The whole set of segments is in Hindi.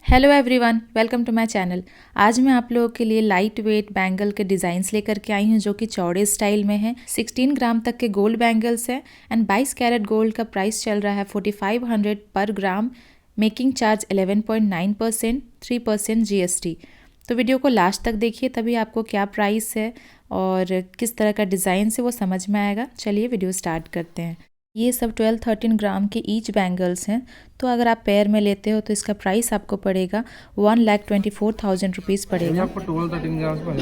Hello everyone, welcome to my channel. आज मैं आप लोगों के लिए लाइट वेट बैंगल के डिज़ाइंस लेकर के आई हूँ जो कि चौड़े स्टाइल में है। 16 ग्राम तक के गोल्ड बैंगल्स हैं एंड 22 कैरेट गोल्ड का प्राइस चल रहा है 4500 पर ग्राम। Making charge 11.9%, 3% GST. तो वीडियो को लास्ट तक देखिए, तभी आपको क्या प्राइस है और किस तरह का डिज़ाइन है वो समझ में आएगा। चलिए वीडियो स्टार्ट करते हैं। ये सब 12-13 ग्राम के ईच बैंगल्स हैं। तो अगर आप पेयर में लेते हो तो इसका प्राइस आपको पड़ेगा 1,24,000 रुपीज़ पड़ेगा। आपको 12-13 ग्राम्स का है,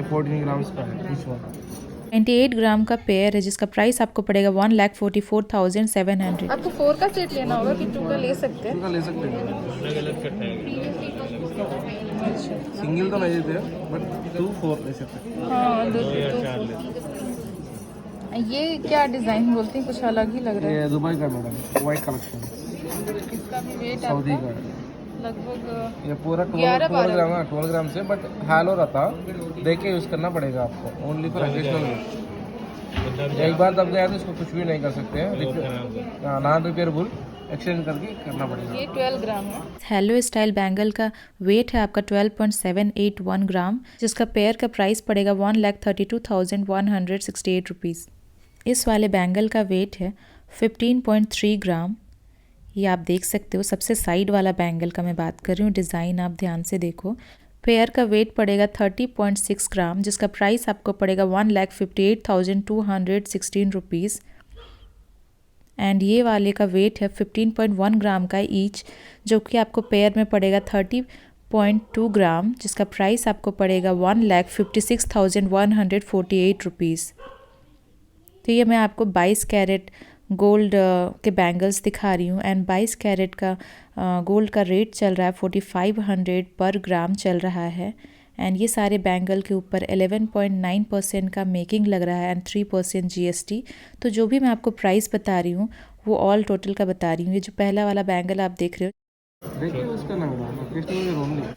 14 ग्राम्स का है ईच वन। 28 ग्राम का पेयर है जिसका प्राइस आपको पड़ेगा 1,44,700। आपको 4 का सेट लेना होगा कि 2 का ले सकते हैं? का ले सकते हैं, अलग अलग कट है। सिंगल तो नहीं देते हैं बट 2-4 ले सकते हैं। हाँ, 2 या 4 ले। ये क्या डिज़ाइन बोलते हैं, कुछ अलग ही लग रहा है। ये दुबई का मैडम, वाइट कलेक्शन, इसका भी वेट सऊदी आपका का है। लगभग ये पूरा 12 ग्राम से, बट हैलो रहता देख के यूज़ करना पड़ेगा आपको, ओनली फॉर एडिशनल। एक बार दब गया तो इसको कुछ भी नहीं कर सकते हैं, नॉन रिपेयरेबल, एक्सचेंज करके करना पड़ेगा। ये 12 ग्राम है। हेलो स्टाइल बैंगल का वेट है आपका 12.781 ग्राम, जिसका पेयर का प्राइस पड़ेगा 1,32,168 रुपीज़। इस वाले बैंगल का वेट है 15.3 ग्राम। ये आप देख सकते हो, सबसे साइड वाला बैंगल का मैं बात कर रही हूँ। डिज़ाइन आप ध्यान से देखो। पेयर का वेट पड़ेगा 30.6 ग्राम, जिसका प्राइस आपको पड़ेगा 1,58,216 रुपीज़। एंड ये वाले का वेट है 15.1 ग्राम का ईच, जो कि आपको पेयर में पड़ेगा 30.2 ग्राम, जिसका प्राइस आपको पड़ेगा 1,56,148 रुपीज़। तो ये मैं आपको 22 कैरेट गोल्ड के बैंगल्स दिखा रही हूँ एंड 22 कैरेट का गोल्ड का रेट चल रहा है 4500 पर ग्राम चल रहा है। एंड ये सारे बैंगल के ऊपर 11.9% का मेकिंग लग रहा है एंड 3% जीएसटी। तो जो भी मैं आपको प्राइस बता रही हूँ वो ऑल टोटल का बता रही हूँ। ये जो पहला वाला बैंगल आप देख रहे हो, देखिए उसका नाम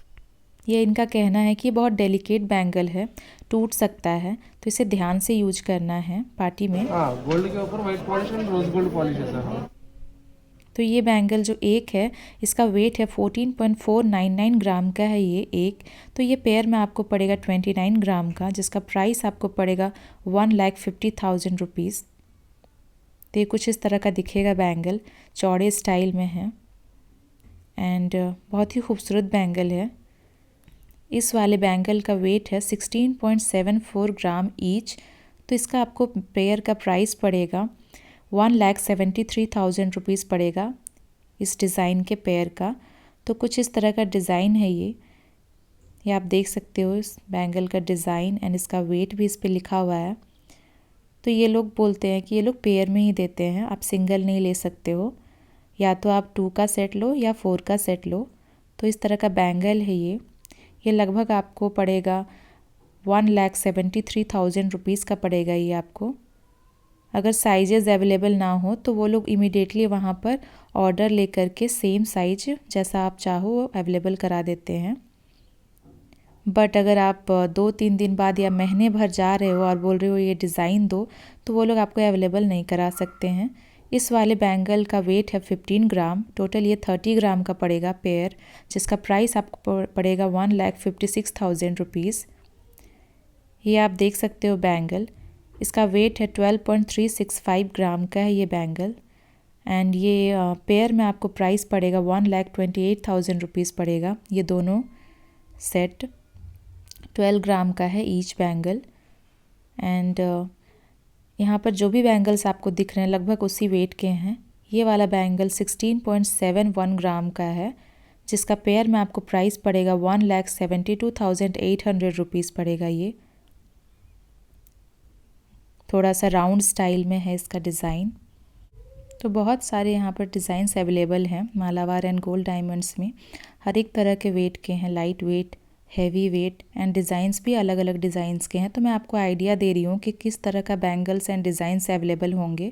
ये इनका कहना है कि ये बहुत डेलिकेट बैंगल है, टूट सकता है, तो इसे ध्यान से यूज करना है पार्टी में। गोल्ड के ऊपर white polish and rose gold polish है सर। तो ये बैंगल जो एक है इसका वेट है 14.499 ग्राम का है ये एक। तो ये पेयर में आपको पड़ेगा 29 ग्राम का, जिसका प्राइस आपको पड़ेगा 1,50,000 रुपीज़। तो ये कुछ इस तरह का दिखेगा बैंगल, चौड़े स्टाइल में है एंड बहुत ही खूबसूरत बैंगल है। इस वाले बैंगल का वेट है 16.74 ग्राम ईच। तो इसका आपको पेयर का प्राइस पड़ेगा 1,73,000 रुपीज़ पड़ेगा इस डिज़ाइन के पेयर का। तो कुछ इस तरह का डिज़ाइन है ये आप देख सकते हो, इस बैंगल का डिज़ाइन एंड इसका वेट भी इस पे लिखा हुआ है। तो ये लोग बोलते हैं कि ये लोग पेयर में ही देते हैं, आप सिंगल नहीं ले सकते हो, या तो आप 2 का सेट लो या 4 का सेट लो। तो इस तरह का बैंगल है ये लगभग आपको पड़ेगा 1,73,000 रुपीज़ का पड़ेगा ये आपको। अगर साइजेज़ अवेलेबल ना हो तो वो लोग इमीडिएटली वहाँ पर ऑर्डर लेकर के सेम साइज जैसा आप चाहो वो अवेलेबल करा देते हैं। बट अगर आप 2-3 दिन बाद या महीने भर जा रहे हो और बोल रहे हो ये डिज़ाइन दो, तो वो लोग आपको अवेलेबल नहीं करा सकते हैं। इस वाले बैंगल का वेट है 15 ग्राम, टोटल ये 30 ग्राम का पड़ेगा पेयर, जिसका प्राइस आपको पड़ेगा 1,56,000 रुपीज़। ये आप देख सकते हो बैंगल, इसका वेट है 12.365 ग्राम का है ये बैंगल एंड ये पेयर में आपको प्राइस पड़ेगा 1,28,000 रुपीज़ पड़ेगा। ये दोनों सेट 12 ग्राम का है ईच बैंगल एंड यहाँ पर जो भी बैंगल्स आपको दिख रहे हैं लगभग उसी वेट के हैं। ये वाला बैंगल 16.71 ग्राम का है, जिसका पेयर में आपको प्राइस पड़ेगा 1,72,800 रुपीज़ पड़ेगा। ये थोड़ा सा राउंड स्टाइल में है इसका डिज़ाइन। तो बहुत सारे यहाँ पर डिज़ाइंस अवेलेबल हैं मालाबार एंड गोल्ड डायमंड्स में। हर एक तरह के वेट के हैं, light weight, heavy weight and designs भी अलग अलग डिज़ाइंस के हैं। तो मैं आपको आइडिया दे रही हूँ कि किस तरह का बैंगल्स एंड डिज़ाइंस अवेलेबल होंगे।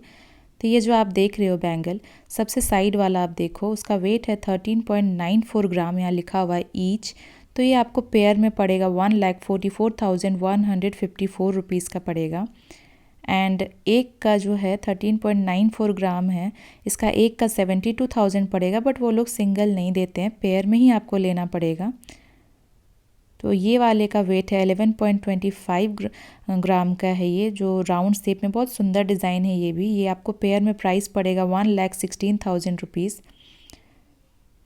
तो ये जो आप देख रहे हो बैंगल, सबसे साइड वाला आप देखो, उसका वेट है 13.94 ग्राम, यहाँ लिखा हुआ है ईच। तो ये आपको पेयर में पड़ेगा 1,44,154 रुपीज़ का पड़ेगा एंड एक का जो है 13.94 ग्राम है, इसका एक का 72,000 पड़ेगा, बट वो लोग सिंगल नहीं देते हैं, पेयर में ही आपको लेना पड़ेगा। तो ये वाले का वेट है 11.25 ग्राम का है, ये जो राउंड शेप में बहुत सुंदर डिज़ाइन है ये भी। ये आपको पेयर में प्राइस पड़ेगा 1,16,000 रुपीज़।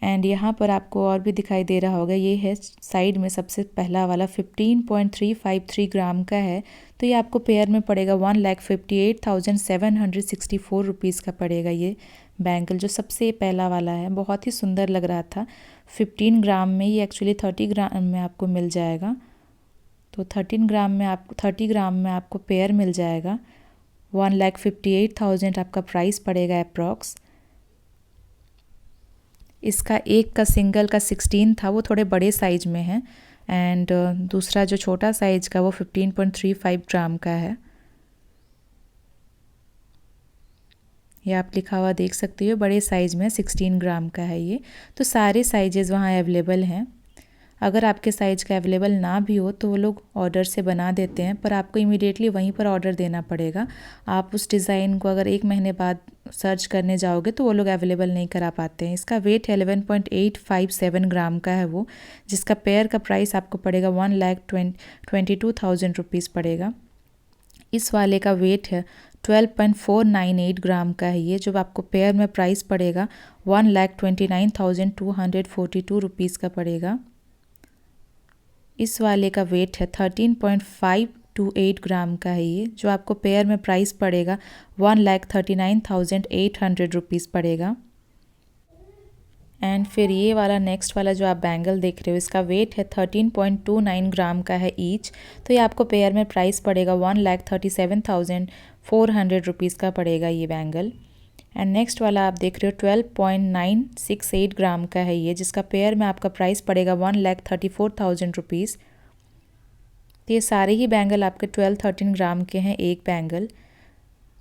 एंड यहाँ पर आपको और भी दिखाई दे रहा होगा, ये है साइड में सबसे पहला वाला 15.353 ग्राम का है। तो ये आपको पेयर में पड़ेगा 1,58,764 रुपीज़ का पड़ेगा। ये बैंगल जो सबसे पहला वाला है बहुत ही सुंदर लग रहा था। 15 ग्राम में, ये एक्चुअली 30 ग्राम में आपको मिल जाएगा। तो 30 ग्राम में आपको पेयर मिल जाएगा। 1,58,000 आपका प्राइस पड़ेगा अप्रॉक्स। इसका एक का सिंगल का 16 था, वो थोड़े बड़े साइज में है। एंड दूसरा जो छोटा साइज का वो 15.35 ग्राम का है। ये आप लिखा हुआ देख सकते हो, बड़े साइज में 16 ग्राम का है ये। तो सारे साइजेस वहाँ अवेलेबल हैं। अगर आपके साइज का अवेलेबल ना भी हो तो वो लोग ऑर्डर से बना देते हैं, पर आपको इमीडिएटली वहीं पर ऑर्डर देना पड़ेगा। आप उस डिज़ाइन को अगर एक महीने बाद सर्च करने जाओगे तो वो लोग अवेलेबल नहीं करा पाते हैं। इसका वेट है 11.857 ग्राम का है वो, जिसका पेयर का प्राइस आपको पड़ेगा 1,22,000 रुपीज़ पड़ेगा। इस वाले का वेट है 12.498 ग्राम का है ये, जो आपको पेयर में प्राइस पड़ेगा 1,29,242 रुपीज़ का पड़ेगा। इस वाले का वेट है 13.528 ग्राम का है ये, जो आपको पेयर में प्राइस पड़ेगा 1,39,800 रुपीज़ पड़ेगा। एंड फिर ये वाला नेक्स्ट वाला जो आप बैंगल देख रहे हो, इसका वेट है 13.29 ग्राम का है ईच। तो ये आपको पेयर में प्राइस पड़ेगा 1,37,400 रुपीज़ का पड़ेगा ये बैंगल। एंड नेक्स्ट वाला आप देख रहे हो 12.968 ग्राम का है ये, जिसका पेयर में आपका प्राइस पड़ेगा 1,34,000 रुपीज़। तो ये सारे ही बैंगल आपके 12-13 ग्राम के हैं एक बैंगल।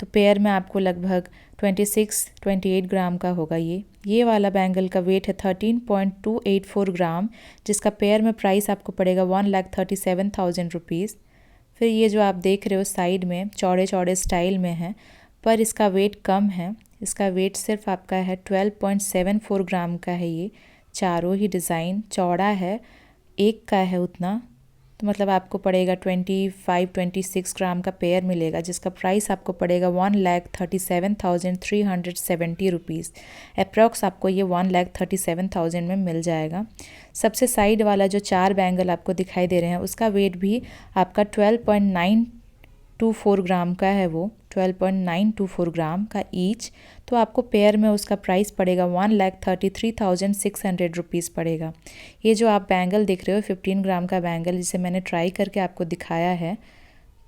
तो पेयर में आपको लगभग 26-28 ग्राम का होगा ये वाला बैंगल का वेट है 13.284 ग्राम, जिसका पेयर में प्राइस आपको पड़ेगा 1,37,000 रुपीज़। फिर ये जो आप देख रहे हो साइड में चौड़े चौड़े स्टाइल में है, पर इसका वेट कम है। इसका वेट सिर्फ आपका है 12.74 ग्राम का है ये। चारों ही डिज़ाइन चौड़ा है, एक का है उतना, तो मतलब आपको पड़ेगा 25-26 ग्राम का पेयर मिलेगा, जिसका प्राइस आपको पड़ेगा 1,37,370 रुपीज़। अप्रॉक्स आपको ये 1,37,000 में मिल जाएगा। सबसे साइड वाला जो 4 बैंगल आपको दिखाई दे रहे हैं, उसका वेट भी आपका 12.924 ग्राम का है वो, 12.924 ग्राम का ईच। तो आपको पेयर में उसका प्राइस पड़ेगा 1,33,600 रुपीज़ पड़ेगा। ये जो आप बैंगल देख रहे हो 15 ग्राम का बैंगल, जिसे मैंने ट्राई करके आपको दिखाया है,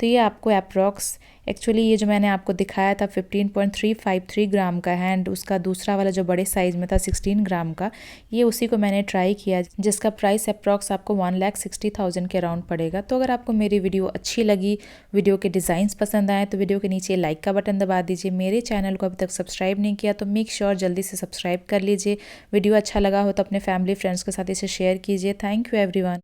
तो ये आपको अप्रॉक्स, एक्चुअली ये जो मैंने आपको दिखाया था 15.353 ग्राम का है, एंड उसका दूसरा वाला जो बड़े साइज़ में था 16 ग्राम का, ये उसी को मैंने ट्राई किया, जिसका प्राइस अप्रॉक्स आपको 1,60,000 के अराउंड पड़ेगा। तो अगर आपको मेरी वीडियो अच्छी लगी, वीडियो के डिज़ाइंस पसंद आए, तो वीडियो के नीचे लाइक का बटन दबा दीजिए। मेरे चैनल को अभी तक सब्सक्राइब नहीं किया तो मेक श्योर जल्दी से सब्सक्राइब कर लीजिए। वीडियो अच्छा लगा हो तो अपने फैमिली फ्रेंड्स के साथ इसे शेयर कीजिए। Thank you everyone.